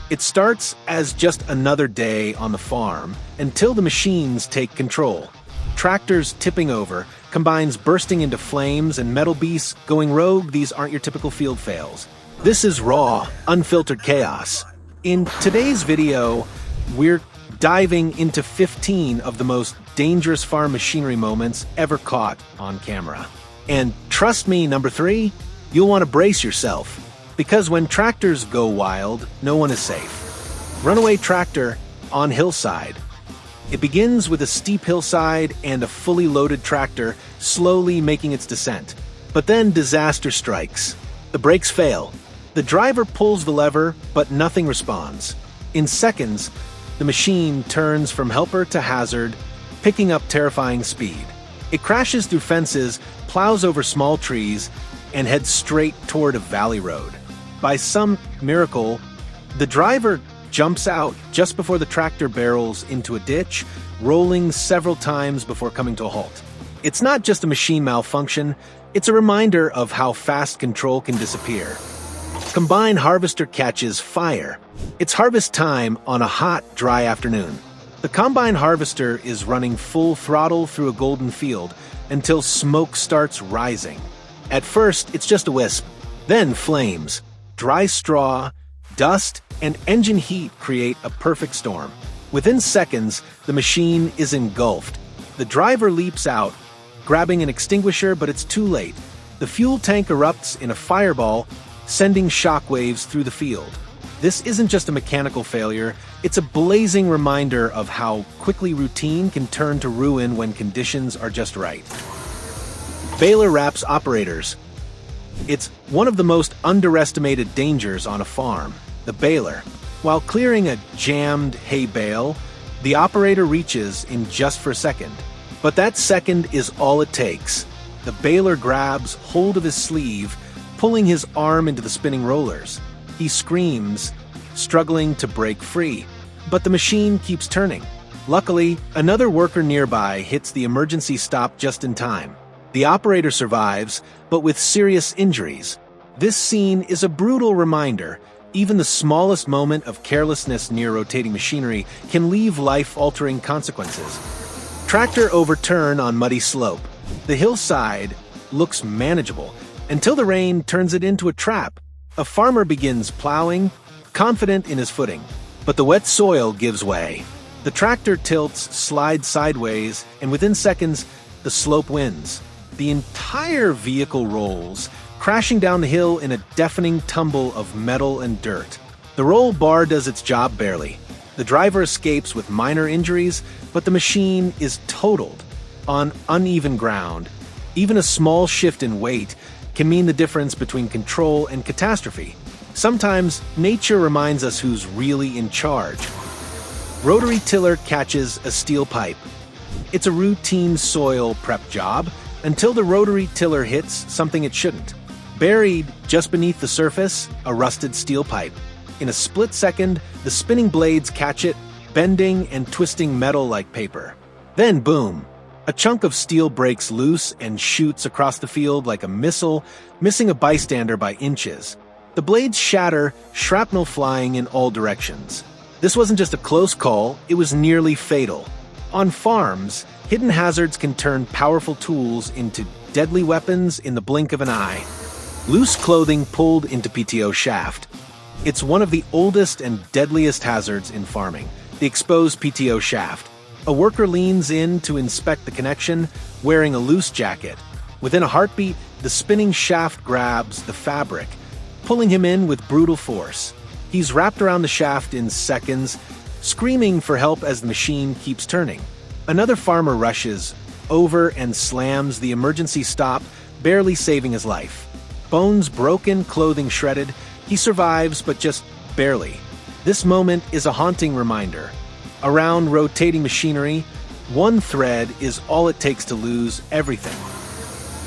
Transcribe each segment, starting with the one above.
It starts as just another day on the farm until the machines take control. Tractors tipping over, combines bursting into flames, and metal beasts going rogue. These aren't your typical field fails. This is raw, unfiltered chaos. In today's video, we're diving into 15 of the most dangerous farm machinery moments ever caught on camera. And trust me, number 3, you'll want to brace yourself. Because when tractors go wild, no one is safe. Runaway tractor on hillside. It begins with a steep hillside and a fully loaded tractor slowly making its descent. But then disaster strikes. The brakes fail. The driver pulls the lever, but nothing responds. In seconds, the machine turns from helper to hazard, picking up terrifying speed. It crashes through fences, plows over small trees, and heads straight toward a valley road. By some miracle, the driver jumps out just before the tractor barrels into a ditch, rolling several times before coming to a halt. It's not just a machine malfunction, it's a reminder of how fast control can disappear. Combine harvester catches fire. It's harvest time on a hot, dry afternoon. The combine harvester is running full throttle through a golden field until smoke starts rising. At first, it's just a wisp, then flames. Dry straw, dust, and engine heat create a perfect storm. Within seconds, the machine is engulfed. The driver leaps out, grabbing an extinguisher, but it's too late. The fuel tank erupts in a fireball, sending shockwaves through the field. This isn't just a mechanical failure, it's a blazing reminder of how quickly routine can turn to ruin when conditions are just right. BOR Wraps Operators. It's one of the most underestimated dangers on a farm, the baler. While clearing a jammed hay bale, the operator reaches in just for a second. But that second is all it takes. The baler grabs hold of his sleeve, pulling his arm into the spinning rollers. He screams, struggling to break free. But the machine keeps turning. Luckily, another worker nearby hits the emergency stop just in time. The operator survives, but with serious injuries. This scene is a brutal reminder. Even the smallest moment of carelessness near rotating machinery can leave life-altering consequences. Tractor overturn on muddy slope. The hillside looks manageable until the rain turns it into a trap. A farmer begins plowing, confident in his footing, but the wet soil gives way. The tractor tilts, slides sideways, and within seconds, the slope wins. The entire vehicle rolls, crashing down the hill in a deafening tumble of metal and dirt. The roll bar does its job barely. The driver escapes with minor injuries, but the machine is totaled. On uneven ground, even a small shift in weight can mean the difference between control and catastrophe. Sometimes, nature reminds us who's really in charge. Rotary tiller catches a steel pipe. It's a routine soil prep job, until the rotary tiller hits something it shouldn't. Buried just beneath the surface, a rusted steel pipe. In a split second, the spinning blades catch it, bending and twisting metal like paper. Then boom! A chunk of steel breaks loose and shoots across the field like a missile, missing a bystander by inches. The blades shatter, shrapnel flying in all directions. This wasn't just a close call, it was nearly fatal. On farms, hidden hazards can turn powerful tools into deadly weapons in the blink of an eye. Loose clothing pulled into PTO shaft. It's one of the oldest and deadliest hazards in farming, the exposed PTO shaft. A worker leans in to inspect the connection, wearing a loose jacket. Within a heartbeat, the spinning shaft grabs the fabric, pulling him in with brutal force. He's wrapped around the shaft in seconds, screaming for help as the machine keeps turning. Another farmer rushes over and slams the emergency stop, barely saving his life. Bones broken, clothing shredded, he survives, but just barely. This moment is a haunting reminder. Around rotating machinery, one thread is all it takes to lose everything.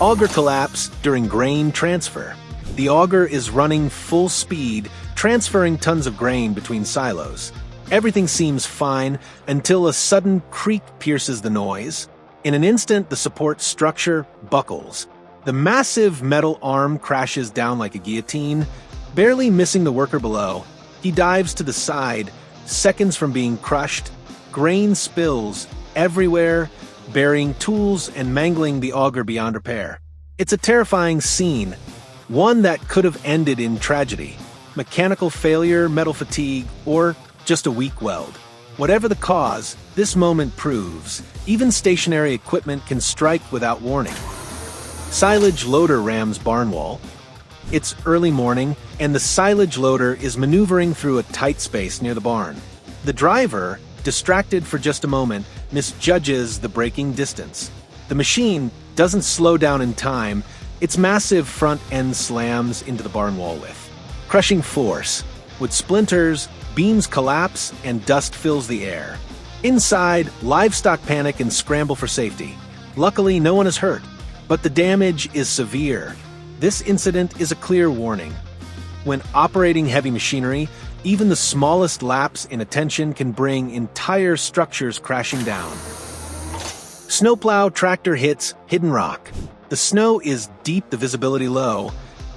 Augur collapse during grain transfer. The auger is running full speed, transferring tons of grain between silos. Everything seems fine until a sudden creak pierces the noise. In an instant, the support structure buckles. The massive metal arm crashes down like a guillotine, barely missing the worker below. He dives to the side, seconds from being crushed. Grain spills everywhere, burying tools and mangling the auger beyond repair. It's a terrifying scene, one that could have ended in tragedy. Mechanical failure, metal fatigue, or just a weak weld. Whatever the cause, this moment proves even stationary equipment can strike without warning. Silage loader rams barn wall. It's early morning, and the silage loader is maneuvering through a tight space near the barn. The driver, distracted for just a moment, misjudges the braking distance. The machine doesn't slow down in time. Its massive front end slams into the barn wall with crushing force. With splinters, beams collapse and dust fills the air. Inside, livestock panic and scramble for safety. Luckily, no one is hurt, but the damage is severe. This incident is a clear warning. When operating heavy machinery, even the smallest lapse in attention can bring entire structures crashing down. Snowplow tractor hits hidden rock. The snow is deep, the visibility low,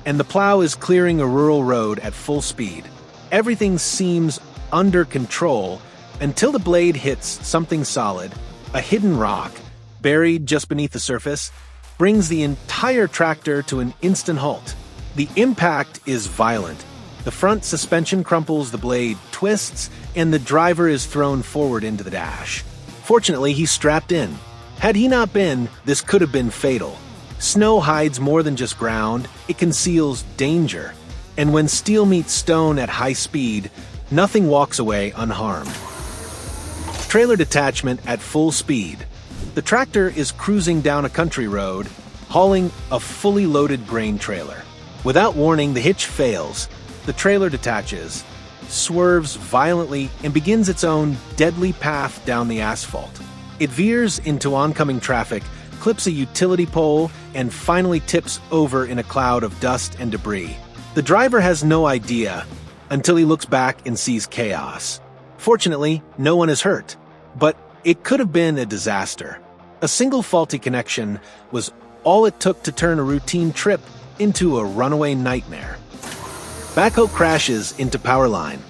and the plow is clearing a rural road at full speed. Everything seems under control until the blade hits something solid. A hidden rock, buried just beneath the surface, brings the entire tractor to an instant halt. The impact is violent. The front suspension crumples, the blade twists, and the driver is thrown forward into the dash. Fortunately, he's strapped in. Had he not been, this could have been fatal. Snow hides more than just ground, it conceals danger. And when steel meets stone at high speed, nothing walks away unharmed. Trailer detachment at full speed. The tractor is cruising down a country road, hauling a fully loaded grain trailer. Without warning, the hitch fails. The trailer detaches, swerves violently, and begins its own deadly path down the asphalt. It veers into oncoming traffic, clips a utility pole, and finally tips over in a cloud of dust and debris. The driver has no idea until he looks back and sees chaos. Fortunately, no one is hurt, but it could have been a disaster. A single faulty connection was all it took to turn a routine trip into a runaway nightmare. Backhoe crashes into power line.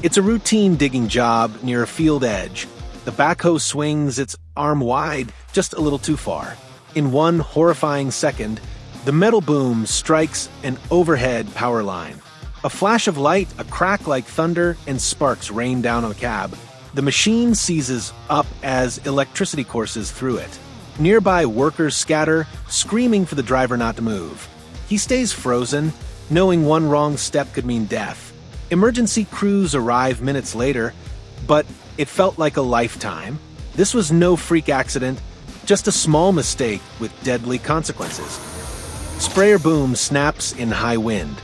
It's a routine digging job near a field edge. The backhoe swings its arm wide, just a little too far. In one horrifying second, the metal boom strikes an overhead power line. A flash of light, a crack like thunder, and sparks rain down on the cab. The machine seizes up as electricity courses through it. Nearby workers scatter, screaming for the driver not to move. He stays frozen, knowing one wrong step could mean death. Emergency crews arrive minutes later, but it felt like a lifetime. This was no freak accident, just a small mistake with deadly consequences. Sprayer boom snaps in high wind.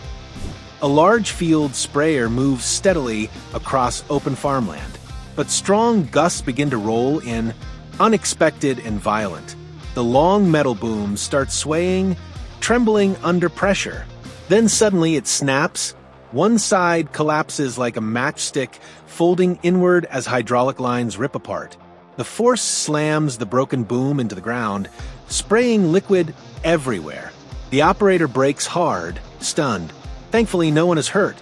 A large field sprayer moves steadily across open farmland, but strong gusts begin to roll in, unexpected and violent. The long metal boom starts swaying, trembling under pressure. Then suddenly it snaps. One side collapses like a matchstick, folding inward as hydraulic lines rip apart. The force slams the broken boom into the ground, spraying liquid everywhere. The operator brakes hard, stunned. Thankfully, no one is hurt,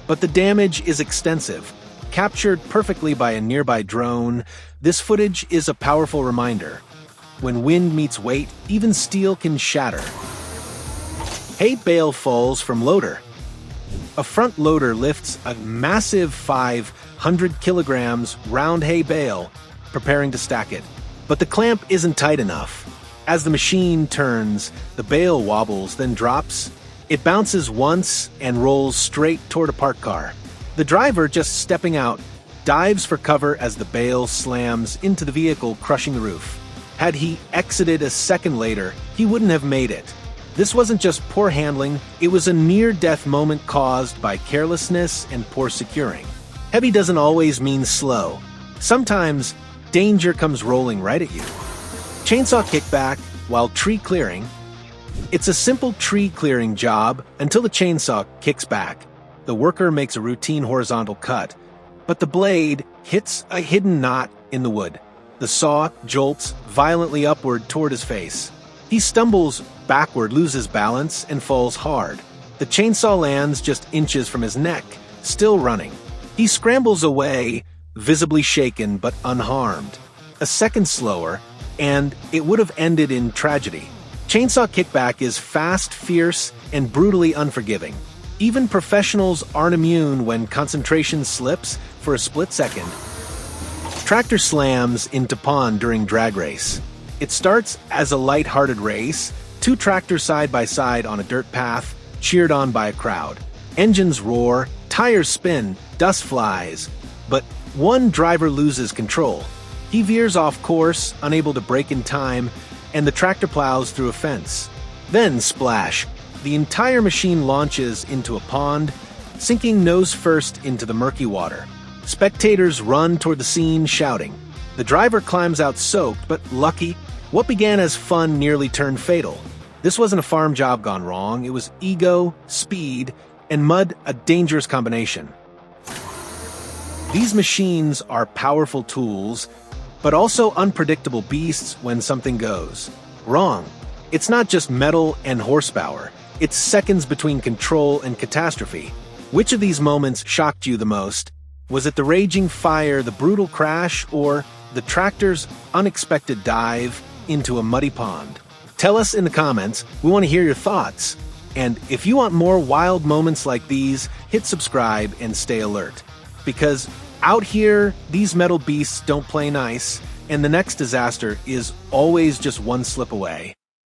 but the damage is extensive. Captured perfectly by a nearby drone, this footage is a powerful reminder. When wind meets weight, even steel can shatter. Hay bale falls from loader. A front loader lifts a massive 500 kilograms round hay bale, preparing to stack it. But the clamp isn't tight enough. As the machine turns, the bale wobbles, then drops. It bounces once and rolls straight toward a parked car. The driver, just stepping out, dives for cover as the bale slams into the vehicle, crushing the roof. Had he exited a second later, he wouldn't have made it. This wasn't just poor handling, it was a near-death moment caused by carelessness and poor securing. Heavy doesn't always mean slow. Sometimes, danger comes rolling right at you. Chainsaw kickback while tree clearing. It's a simple tree clearing job until the chainsaw kicks back. The worker makes a routine horizontal cut, but the blade hits a hidden knot in the wood. The saw jolts violently upward toward his face. He stumbles backward, loses balance, and falls hard. The chainsaw lands just inches from his neck, still running. He scrambles away, visibly shaken but unharmed. A second slower, and it would have ended in tragedy. Chainsaw Kickback is fast, fierce, and brutally unforgiving. Even professionals aren't immune when concentration slips for a split second. Tractor slams into pond during drag race. It starts as a light-hearted race, two tractors side by side on a dirt path, cheered on by a crowd. Engines roar, tires spin, dust flies, but one driver loses control. He veers off course, unable to brake in time, and the tractor plows through a fence. Then splash! The entire machine launches into a pond, sinking nose first into the murky water. Spectators run toward the scene, shouting. The driver climbs out soaked, but lucky. What began as fun nearly turned fatal. This wasn't a farm job gone wrong. It was ego, speed, and mud, a dangerous combination. These machines are powerful tools, but also unpredictable beasts when something goes wrong. It's not just metal and horsepower. It's seconds between control and catastrophe. Which of these moments shocked you the most? Was it the raging fire, the brutal crash, or the tractor's unexpected dive into a muddy pond? Tell us in the comments. We want to hear your thoughts. And if you want more wild moments like these, hit subscribe and stay alert. Because out here, these metal beasts don't play nice, and the next disaster is always just one slip away.